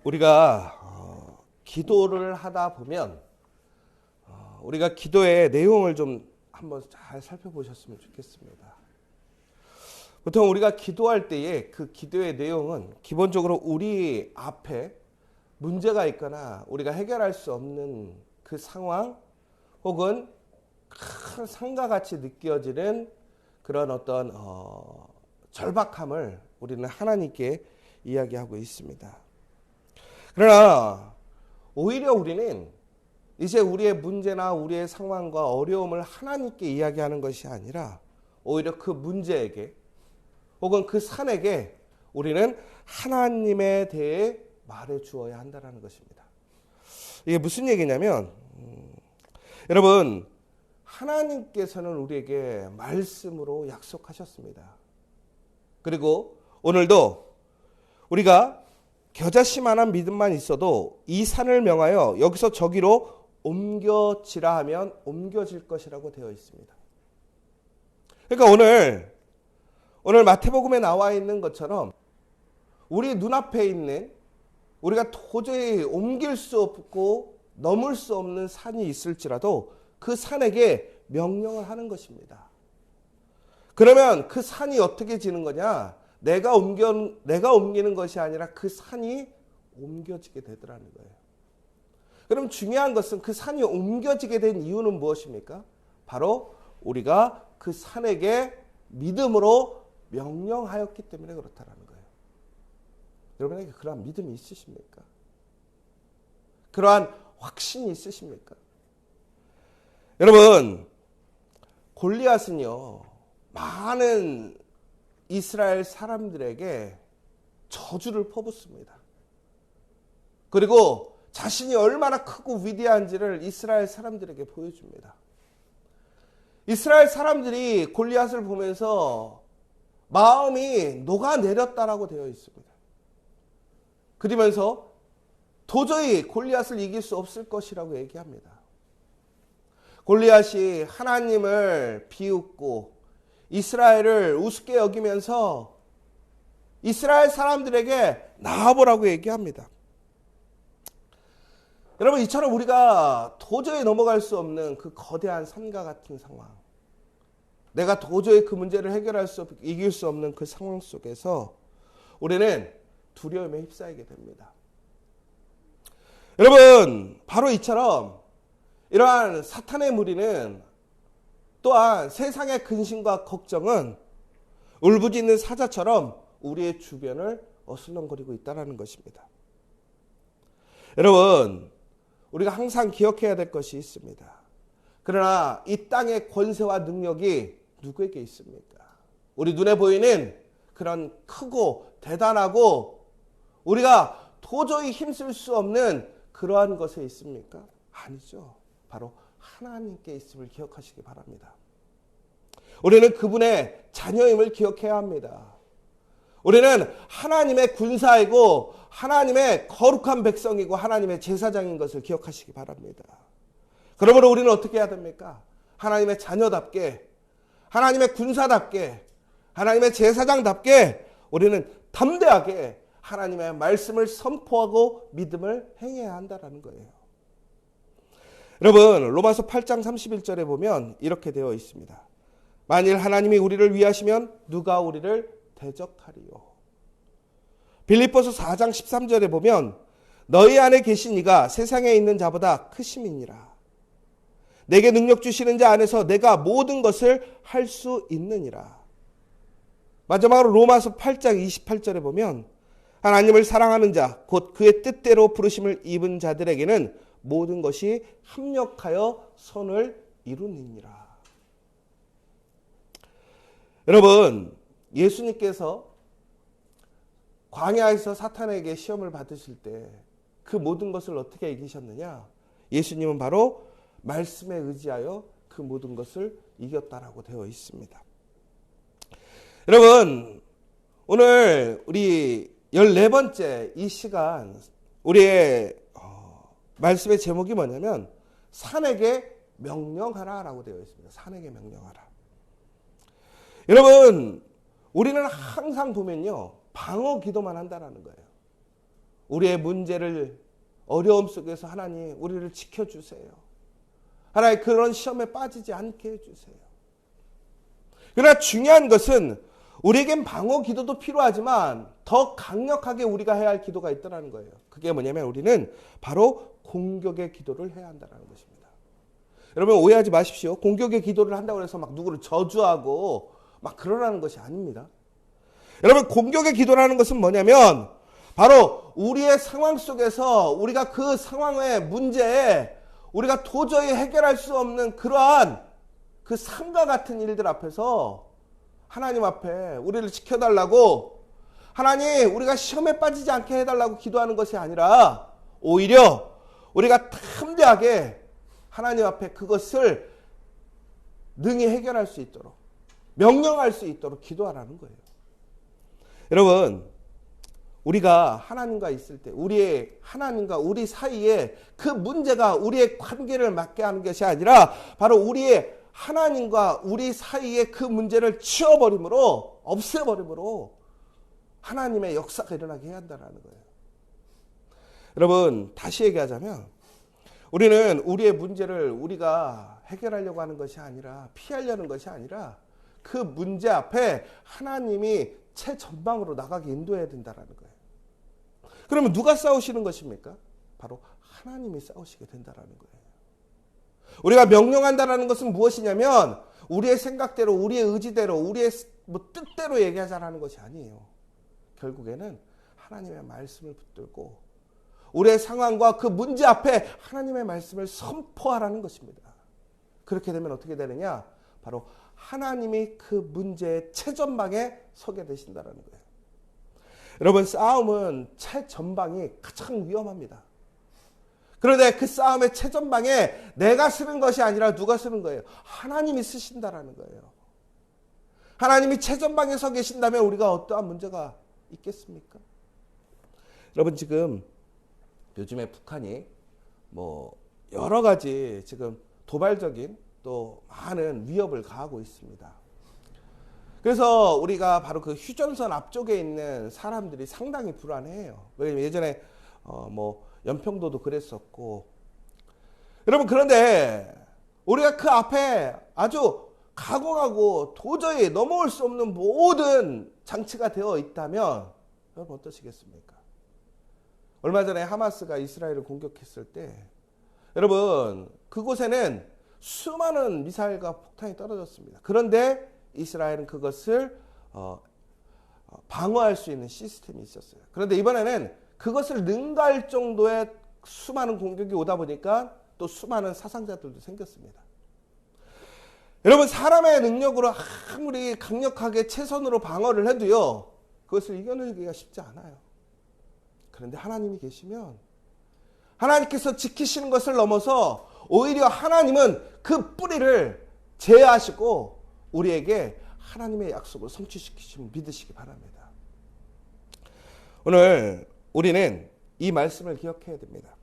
우리가 기도를 하다 보면 우리가 기도의 내용을 좀 한번 잘 살펴보셨으면 좋겠습니다. 보통 우리가 기도할 때에 그 기도의 내용은 기본적으로 우리 앞에 문제가 있거나 우리가 해결할 수 없는 그 상황 혹은 큰 산과 같이 느껴지는 그런 어떤 절박함을 우리는 하나님께 이야기하고 있습니다. 그러나 오히려 우리는 이제 우리의 문제나 우리의 상황과 어려움을 하나님께 이야기하는 것이 아니라 오히려 그 문제에게 혹은 그 산에게 우리는 하나님에 대해 말해 주어야 한다는 것입니다. 이게 무슨 얘기냐면 여러분 하나님께서는 우리에게 말씀으로 약속하셨습니다. 그리고 오늘도 우리가 겨자씨만한 믿음만 있어도 이 산을 명하여 여기서 저기로 옮겨지라 하면 옮겨질 것이라고 되어 있습니다. 그러니까 오늘 마태복음에 나와 있는 것처럼 우리 눈앞에 있는 우리가 도저히 옮길 수 없고 넘을 수 없는 산이 있을지라도 그 산에게 명령을 하는 것입니다. 그러면 그 산이 어떻게 지는 거냐? 내가 옮기는 것이 아니라 그 산이 옮겨지게 되더라는 거예요. 그럼 중요한 것은 그 산이 옮겨지게 된 이유는 무엇입니까? 바로 우리가 그 산에게 믿음으로 명령하였기 때문에 그렇다라는 거예요. 여러분에게 그러한 믿음이 있으십니까? 그러한 확신이 있으십니까? 여러분, 골리앗은요, 많은 이스라엘 사람들에게 저주를 퍼붓습니다. 그리고 자신이 얼마나 크고 위대한지를 이스라엘 사람들에게 보여줍니다. 이스라엘 사람들이 골리앗을 보면서 마음이 녹아내렸다라고 되어 있습니다. 그러면서 도저히 골리앗을 이길 수 없을 것이라고 얘기합니다. 골리앗이 하나님을 비웃고 이스라엘을 우습게 여기면서 이스라엘 사람들에게 나와보라고 얘기합니다. 여러분, 이처럼 우리가 도저히 넘어갈 수 없는 그 거대한 산과 같은 상황, 내가 도저히 그 문제를 해결할 수 없고 이길 수 없는 그 상황 속에서 우리는 두려움에 휩싸이게 됩니다. 여러분, 바로 이처럼 이러한 사탄의 무리는 또한 세상의 근심과 걱정은 울부짖는 사자처럼 우리의 주변을 어슬렁거리고 있다는 것입니다. 여러분, 우리가 항상 기억해야 될 것이 있습니다. 그러나 이 땅의 권세와 능력이 누구에게 있습니까? 우리 눈에 보이는 그런 크고 대단하고 우리가 도저히 힘쓸 수 없는 그러한 것에 있습니까? 아니죠. 바로 하나님께 있음을 기억하시기 바랍니다. 우리는 그분의 자녀임을 기억해야 합니다. 우리는 하나님의 군사이고 하나님의 거룩한 백성이고 하나님의 제사장인 것을 기억하시기 바랍니다. 그러므로 우리는 어떻게 해야 됩니까? 하나님의 자녀답게, 하나님의 군사답게, 하나님의 제사장답게 우리는 담대하게 하나님의 말씀을 선포하고 믿음을 행해야 한다는 거예요. 여러분, 로마서 8장 31절에 보면 이렇게 되어 있습니다. 만일 하나님이 우리를 위하시면 누가 우리를 대적하리요. 빌립보서 4장 13절에 보면 너희 안에 계신 이가 세상에 있는 자보다 크심이니라. 내게 능력 주시는 자 안에서 내가 모든 것을 할 수 있느니라. 마지막으로 로마서 8장 28절에 보면 하나님을 사랑하는 자, 곧 그의 뜻대로 부르심을 입은 자들에게는 모든 것이 합력하여 선을 이루느니라. 여러분, 예수님께서 광야에서 사탄에게 시험을 받으실 때 그 모든 것을 어떻게 이기셨느냐? 예수님은 바로 말씀에 의지하여 그 모든 것을 이겼다라고 되어 있습니다. 여러분, 오늘 우리 14번째 이 시간 우리의 말씀의 제목이 뭐냐면 산에게 명령하라라고 되어 있습니다. 산에게 명령하라. 여러분, 우리는 항상 보면요 방어 기도만 한다라는 거예요. 우리의 문제를 어려움 속에서 하나님 우리를 지켜주세요. 하나님 그런 시험에 빠지지 않게 해주세요. 그러나 중요한 것은 우리에겐 방어 기도도 필요하지만 더 강력하게 우리가 해야 할 기도가 있다는 거예요. 그게 뭐냐면 우리는 바로 공격의 기도를 해야 한다는 것입니다. 여러분 오해하지 마십시오. 공격의 기도를 한다고 해서 막 누구를 저주하고 막 그러라는 것이 아닙니다. 여러분 공격의 기도라는 것은 뭐냐면 바로 우리의 상황 속에서 우리가 그 상황의 문제에 우리가 도저히 해결할 수 없는 그러한 그 삶과 같은 일들 앞에서 하나님 앞에 우리를 지켜달라고 하나님 우리가 시험에 빠지지 않게 해달라고 기도하는 것이 아니라 오히려 우리가 담대하게 하나님 앞에 그것을 능히 해결할 수 있도록 명령할 수 있도록 기도하라는 거예요. 여러분 우리가 하나님과 있을 때 우리의 하나님과 우리 사이에 그 문제가 우리의 관계를 맞게 하는 것이 아니라 바로 우리의 하나님과 우리 사이에 그 문제를 치워버림으로 없애버림으로 하나님의 역사가 일어나게 해야 한다는 거예요. 여러분 다시 얘기하자면 우리는 우리의 문제를 우리가 해결하려고 하는 것이 아니라 피하려는 것이 아니라 그 문제 앞에 하나님이 최전방으로 나가게 인도해야 된다는 거예요. 그러면 누가 싸우시는 것입니까? 바로 하나님이 싸우시게 된다는 거예요. 우리가 명령한다는 것은 무엇이냐면 우리의 생각대로 우리의 의지대로 우리의 뜻대로 얘기하자라는 것이 아니에요. 결국에는 하나님의 말씀을 붙들고 우리의 상황과 그 문제 앞에 하나님의 말씀을 선포하라는 것입니다. 그렇게 되면 어떻게 되느냐? 바로 하나님이 그 문제의 최전방에 서게 되신다는 거예요. 여러분 싸움은 최전방이 가장 위험합니다. 그런데 그 싸움의 최전방에 내가 쓰는 것이 아니라 누가 쓰는 거예요? 하나님이 쓰신다라는 거예요. 하나님이 최전방에 서 계신다면 우리가 어떠한 문제가 있겠습니까? 여러분 지금 요즘에 북한이 여러 가지 지금 도발적인 또 많은 위협을 가하고 있습니다. 그래서 우리가 바로 그 휴전선 앞쪽에 있는 사람들이 상당히 불안해요. 왜냐면 예전에 연평도도 그랬었고. 여러분 그런데 우리가 그 앞에 아주 각오하고 도저히 넘어올 수 없는 모든 장치가 되어 있다면 여러분 어떠시겠습니까? 얼마 전에 하마스가 이스라엘을 공격했을 때 여러분 그곳에는 수많은 미사일과 폭탄이 떨어졌습니다. 그런데 이스라엘은 그것을 방어할 수 있는 시스템이 있었어요. 그런데 이번에는 그것을 능가할 정도의 수많은 공격이 오다 보니까 또 수많은 사상자들도 생겼습니다. 여러분 사람의 능력으로 아무리 강력하게 최선으로 방어를 해도요 그것을 이겨내기가 쉽지 않아요. 그런데 하나님이 계시면 하나님께서 지키시는 것을 넘어서 오히려 하나님은 그 뿌리를 제어하시고 우리에게 하나님의 약속을 성취시키시면 믿으시기 바랍니다. 오늘 우리는 이 말씀을 기억해야 됩니다.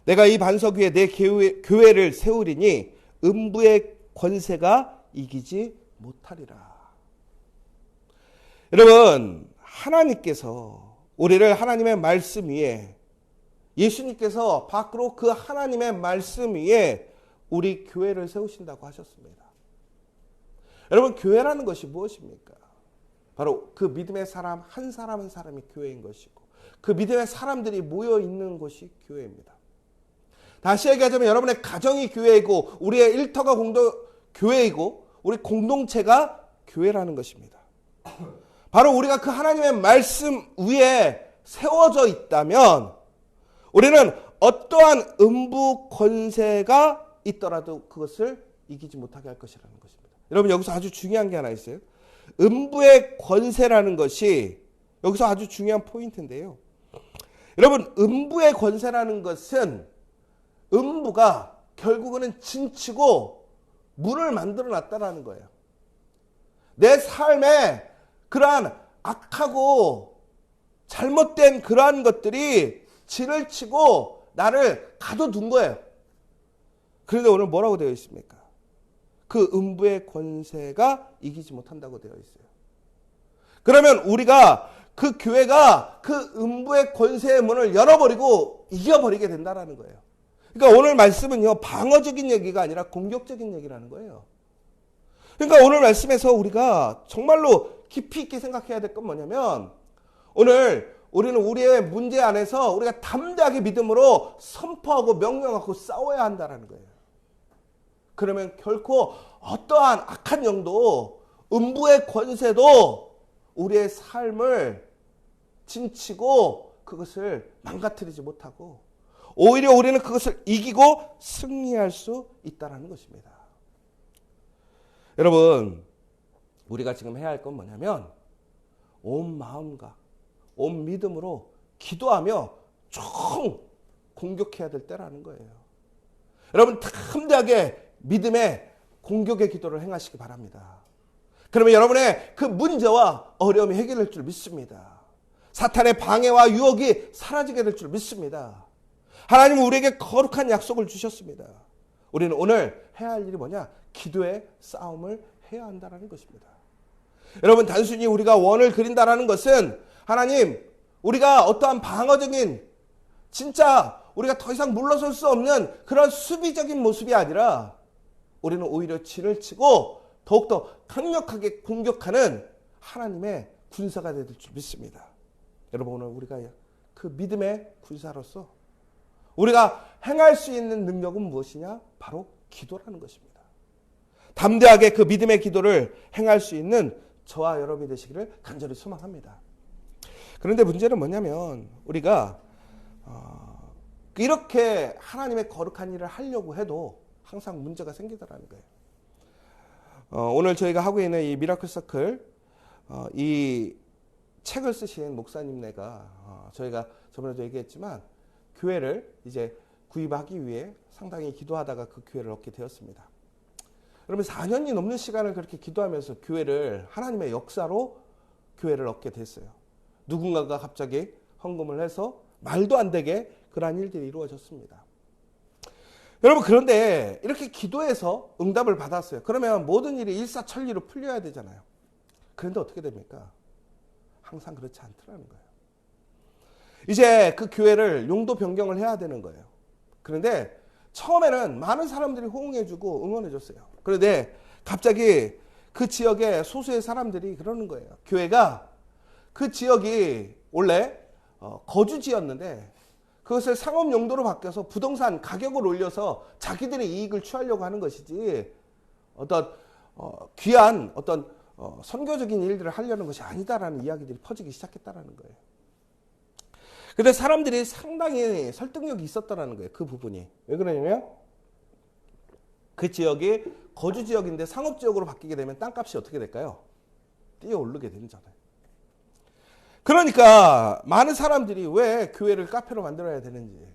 내가 이 반석 위에 내 교회를 세우리니 음부의 권세가 이기지 못하리라. 여러분 하나님께서 우리를 하나님의 말씀 위에 예수님께서 밖으로 그 하나님의 말씀 위에 우리 교회를 세우신다고 하셨습니다. 여러분 교회라는 것이 무엇입니까? 바로 그 믿음의 사람 한 사람 한 사람이 교회인 것이고 그 믿음의 사람들이 모여 있는 곳이 교회입니다. 다시 얘기하자면 여러분의 가정이 교회이고 우리의 일터가 교회이고 우리 공동체가 교회라는 것입니다. 바로 우리가 그 하나님의 말씀 위에 세워져 있다면 우리는 어떠한 음부 권세가 있더라도 그것을 이기지 못하게 할 것이라는 것입니다. 여러분 여기서 아주 중요한 게 하나 있어요. 음부의 권세라는 것이 여기서 아주 중요한 포인트인데요. 여러분 음부의 권세라는 것은 음부가 결국은 진치고 문을 만들어 놨다라는 거예요. 내 삶에 그러한 악하고 잘못된 그러한 것들이 진을 치고 나를 가둬둔 거예요. 그런데 오늘 뭐라고 되어 있습니까? 그 음부의 권세가 이기지 못한다고 되어 있어요. 그러면 우리가 그 교회가 그 음부의 권세의 문을 열어버리고 이겨버리게 된다라는 거예요. 그러니까 오늘 말씀은요, 방어적인 얘기가 아니라 공격적인 얘기라는 거예요. 그러니까 오늘 말씀에서 우리가 정말로 깊이 있게 생각해야 될 건 뭐냐면, 오늘 우리는 우리의 문제 안에서 우리가 담대하게 믿음으로 선포하고 명령하고 싸워야 한다는 거예요. 그러면 결코 어떠한 악한 영도, 음부의 권세도 우리의 삶을 진치고 그것을 망가뜨리지 못하고, 오히려 우리는 그것을 이기고 승리할 수 있다는 것입니다. 여러분, 우리가 지금 해야 할 건 뭐냐면 온 마음과 온 믿음으로 기도하며 총 공격해야 될 때라는 거예요. 여러분, 담대하게 믿음의 공격의 기도를 행하시기 바랍니다. 그러면 여러분의 그 문제와 어려움이 해결될 줄 믿습니다. 사탄의 방해와 유혹이 사라지게 될 줄 믿습니다. 하나님은 우리에게 거룩한 약속을 주셨습니다. 우리는 오늘 해야 할 일이 뭐냐? 기도의 싸움을 해야 한다는 것입니다. 여러분, 단순히 우리가 원을 그린다는 것은 하나님, 우리가 어떠한 방어적인, 진짜 우리가 더 이상 물러설 수 없는 그런 수비적인 모습이 아니라 우리는 오히려 진을 치고 더욱더 강력하게 공격하는 하나님의 군사가 될 줄 믿습니다. 여러분, 오늘 우리가 그 믿음의 군사로서 우리가 행할 수 있는 능력은 무엇이냐? 바로 기도라는 것입니다. 담대하게 그 믿음의 기도를 행할 수 있는 저와 여러분이 되시기를 간절히 소망합니다. 그런데 문제는 뭐냐면 우리가 이렇게 하나님의 거룩한 일을 하려고 해도 항상 문제가 생기더라는 거예요. 오늘 저희가 하고 있는 이 미라클 서클, 이 책을 쓰신 목사님네가 저희가 저번에도 얘기했지만 교회를 이제 구입하기 위해 상당히 기도하다가 그 교회를 얻게 되었습니다. 여러분, 4년이 넘는 시간을 그렇게 기도하면서 교회를, 하나님의 역사로 교회를 얻게 됐어요. 누군가가 갑자기 헌금을 해서 말도 안 되게 그러한 일들이 이루어졌습니다. 여러분, 그런데 이렇게 기도해서 응답을 받았어요. 그러면 모든 일이 일사천리로 풀려야 되잖아요. 그런데 어떻게 됩니까? 항상 그렇지 않더라는 거예요. 이제 그 교회를 용도 변경을 해야 되는 거예요. 그런데 처음에는 많은 사람들이 호응해주고 응원해줬어요. 그런데 갑자기 그 지역의 소수의 사람들이 그러는 거예요. 교회가 그 지역이 원래 거주지였는데 그것을 상업 용도로 바뀌어서 부동산 가격을 올려서 자기들의 이익을 취하려고 하는 것이지 어떤 귀한 어떤 선교적인 일들을 하려는 것이 아니다라는 이야기들이 퍼지기 시작했다라는 거예요. 근데 사람들이 상당히 설득력이 있었다라는 거예요. 그 부분이. 왜 그러냐면 그 지역이 거주 지역인데 상업 지역으로 바뀌게 되면 땅값이 어떻게 될까요? 뛰어 오르게 되잖아요. 그러니까 많은 사람들이 왜 교회를 카페로 만들어야 되는지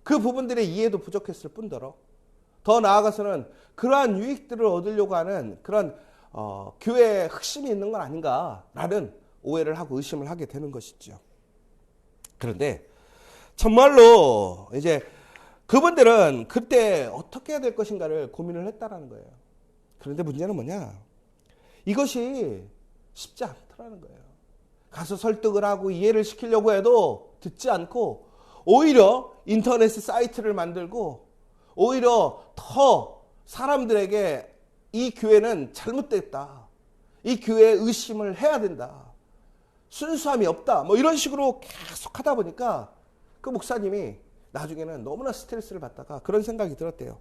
그 부분들의 이해도 부족했을 뿐더러 더 나아가서는 그러한 유익들을 얻으려고 하는 그런 교회의核심이 있는 건 아닌가라는 오해를 하고 의심을 하게 되는 것이죠. 그런데 정말로 이제 그분들은 그때 어떻게 해야 될 것인가를 고민을 했다라는 거예요. 그런데 문제는 뭐냐? 이것이 쉽지 않더라는 거예요. 가서 설득을 하고 이해를 시키려고 해도 듣지 않고 오히려 인터넷 사이트를 만들고 오히려 더 사람들에게 이 교회는 잘못됐다. 이 교회에 의심을 해야 된다. 순수함이 없다. 뭐 이런 식으로 계속 하다 보니까 그 목사님이 나중에는 너무나 스트레스를 받다가 그런 생각이 들었대요.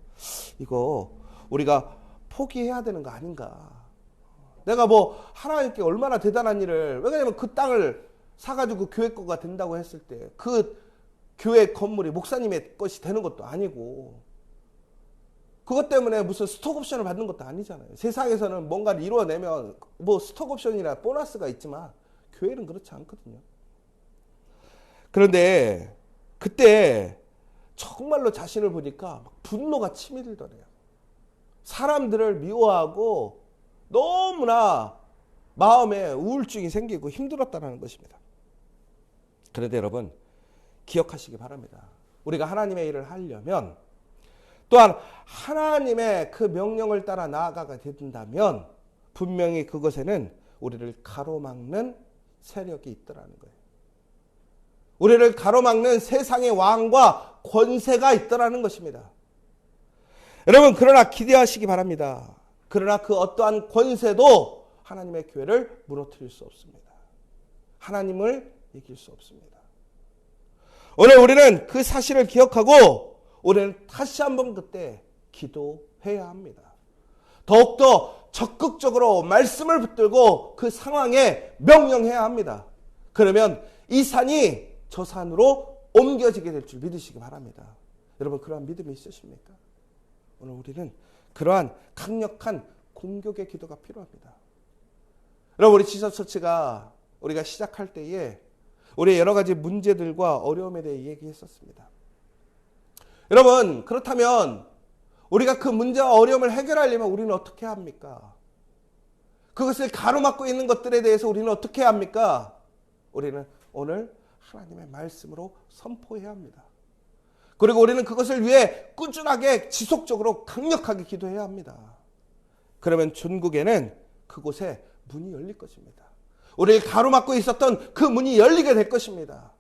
이거 우리가 포기해야 되는 거 아닌가. 내가 뭐 하나님께 얼마나 대단한 일을, 왜냐면 그 땅을 사가지고 교회 거가 된다고 했을 때 그 교회 건물이 목사님의 것이 되는 것도 아니고 그것 때문에 무슨 스톡옵션을 받는 것도 아니잖아요. 세상에서는 뭔가를 이루어내면 뭐 스톡옵션이나 보너스가 있지만 교회는 그렇지 않거든요. 그런데 그때 정말로 자신을 보니까 막 분노가 치밀더래요. 사람들을 미워하고 너무나 마음에 우울증이 생기고 힘들었다는 것입니다. 그런데 여러분 기억하시기 바랍니다. 우리가 하나님의 일을 하려면 또한 하나님의 그 명령을 따라 나아가게 된다면 분명히 그것에는 우리를 가로막는 세력이 있더라는 거예요. 우리를 가로막는 세상의 왕과 권세가 있더라는 것입니다. 여러분, 그러나 기대하시기 바랍니다. 그러나 그 어떠한 권세도 하나님의 교회를 무너뜨릴 수 없습니다. 하나님을 이길 수 없습니다. 오늘 우리는 그 사실을 기억하고 우리는 다시 한번 그때 기도해야 합니다. 더욱더 적극적으로 말씀을 붙들고 그 상황에 명령해야 합니다. 그러면 이 산이 저 산으로 옮겨지게 될 줄 믿으시기 바랍니다. 여러분, 그러한 믿음이 있으십니까? 오늘 우리는 그러한 강력한 공격의 기도가 필요합니다. 여러분, 우리 지저처치가 우리가 시작할 때에 우리의 여러 가지 문제들과 어려움에 대해 얘기했었습니다. 여러분, 그렇다면 우리가 그 문제와 어려움을 해결하려면 우리는 어떻게 합니까? 그것을 가로막고 있는 것들에 대해서 우리는 어떻게 합니까? 우리는 오늘 하나님의 말씀으로 선포해야 합니다. 그리고 우리는 그것을 위해 꾸준하게 지속적으로 강력하게 기도해야 합니다. 그러면 전국에는 그곳에 문이 열릴 것입니다. 우리를 가로막고 있었던 그 문이 열리게 될 것입니다.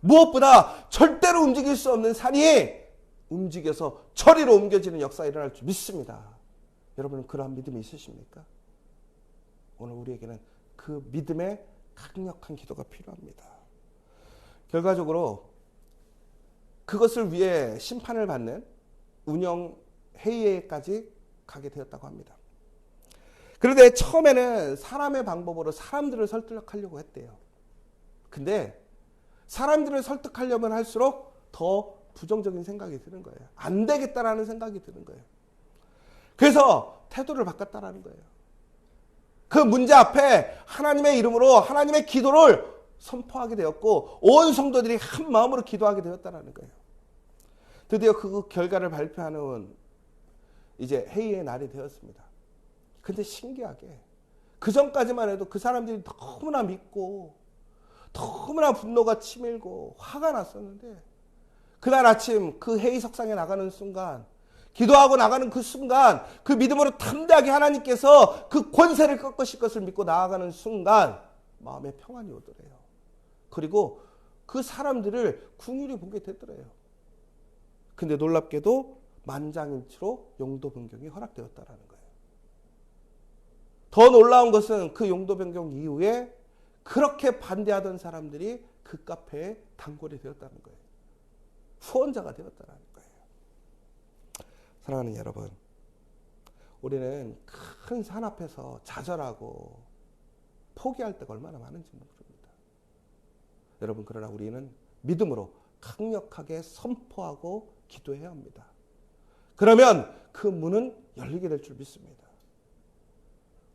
무엇보다 절대로 움직일 수 없는 산이 움직여서 저리로 옮겨지는 역사가 일어날 줄 믿습니다. 여러분은 그러한 믿음이 있으십니까? 오늘 우리에게는 그 믿음의 강력한 기도가 필요합니다. 결과적으로 그것을 위해 심판을 받는 운영 회의에까지 가게 되었다고 합니다. 그런데 처음에는 사람의 방법으로 사람들을 설득하려고 했대요. 근데 사람들을 설득하려면 할수록 더 부정적인 생각이 드는 거예요. 안 되겠다라는 생각이 드는 거예요. 그래서 태도를 바꿨다라는 거예요. 그 문제 앞에 하나님의 이름으로 하나님의 기도를 선포하게 되었고 온 성도들이 한 마음으로 기도하게 되었다라는 거예요. 드디어 그 결과를 발표하는 이제 회의의 날이 되었습니다. 근데 신기하게 그 전까지만 해도 그 사람들이 너무나 믿고 너무나 분노가 치밀고 화가 났었는데 그날 아침 그 회의석상에 나가는 순간, 기도하고 나가는 그 순간, 그 믿음으로 담대하게 하나님께서 그 권세를 꺾으실 것을 믿고 나아가는 순간 마음에 평안이 오더래요. 그리고 그 사람들을 긍휼히 보게 되더래요. 근데 놀랍게도 만장일치로 용도 변경이 허락되었다라는 거예요. 더 놀라운 것은 그 용도 변경 이후에 그렇게 반대하던 사람들이 그 카페에 단골이 되었다는 거예요. 후원자가 되었다는 거예요. 사랑하는 여러분, 우리는 큰 산 앞에서 좌절하고 포기할 때가 얼마나 많은지 모릅니다. 여러분, 그러나 우리는 믿음으로 강력하게 선포하고 기도해야 합니다. 그러면 그 문은 열리게 될 줄 믿습니다.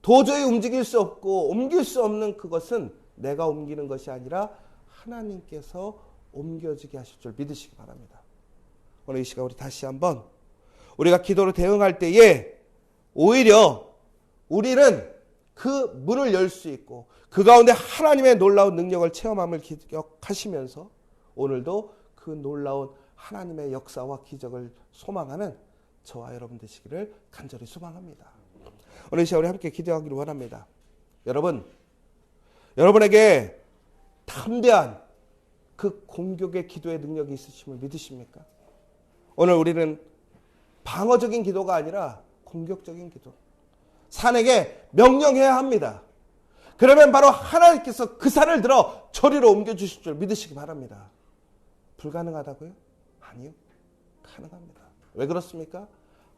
도저히 움직일 수 없고 옮길 수 없는 그것은 내가 옮기는 것이 아니라 하나님께서 옮겨지게 하실 줄 믿으시기 바랍니다. 오늘 이 시간 우리 다시 한번 우리가 기도로 대응할 때에 오히려 우리는 그 문을 열 수 있고 그 가운데 하나님의 놀라운 능력을 체험함을 기억하시면서 오늘도 그 놀라운 하나님의 역사와 기적을 소망하는 저와 여러분 되시기를 간절히 소망합니다. 오늘 이 시간 우리 함께 기도하기를 원합니다. 여러분에게 담대한 그 공격의 기도의 능력이 있으심을 믿으십니까? 오늘 우리는 방어적인 기도가 아니라 공격적인 기도. 산에게 명령해야 합니다. 그러면 바로 하나님께서 그 산을 들어 저리로 옮겨주실 줄 믿으시기 바랍니다. 불가능하다고요? 아니요. 가능합니다. 왜 그렇습니까?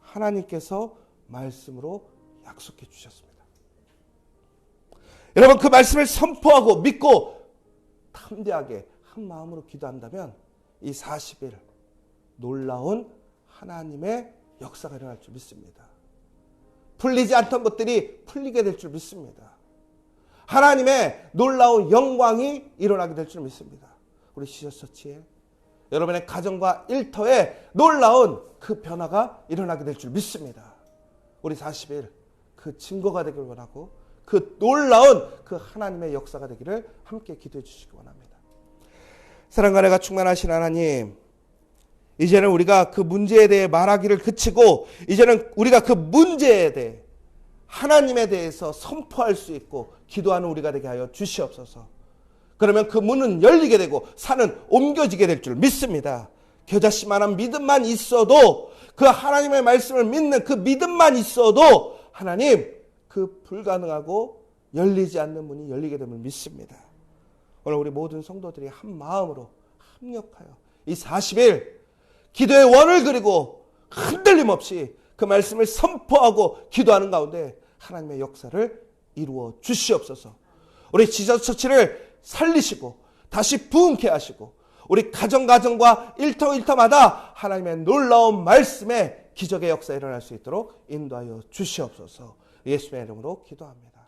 하나님께서 말씀으로 약속해 주셨습니다. 여러분, 그 말씀을 선포하고 믿고 담대하게 한 마음으로 기도한다면 이 40일 놀라운 하나님의 역사가 일어날 줄 믿습니다. 풀리지 않던 것들이 풀리게 될 줄 믿습니다. 하나님의 놀라운 영광이 일어나게 될 줄 믿습니다. 우리 시저처치에 여러분의 가정과 일터에 놀라운 그 변화가 일어나게 될 줄 믿습니다. 우리 40일 그 증거가 되길 원하고 그 놀라운 그 하나님의 역사가 되기를 함께 기도해 주시기 원합니다. 사랑과 은혜가 충만하신 하나님, 이제는 우리가 그 문제에 대해 말하기를 그치고 이제는 우리가 그 문제에 대해 하나님에 대해서 선포할 수 있고 기도하는 우리가 되게 하여 주시옵소서. 그러면 그 문은 열리게 되고 산은 옮겨지게 될 줄 믿습니다. 겨자씨만한 믿음만 있어도, 그 하나님의 말씀을 믿는 그 믿음만 있어도 하나님 그 불가능하고 열리지 않는 문이 열리게 됨을 믿습니다. 오늘 우리 모든 성도들이 한 마음으로 합력하여 이 40일 기도의 원을 그리고 흔들림 없이 그 말씀을 선포하고 기도하는 가운데 하나님의 역사를 이루어 주시옵소서. 우리 지저처치를 살리시고 다시 부흥케 하시고 우리 가정과 일터마다 하나님의 놀라운 말씀에 기적의 역사 일어날 수 있도록 인도하여 주시옵소서. 예수의 이름으로 기도합니다.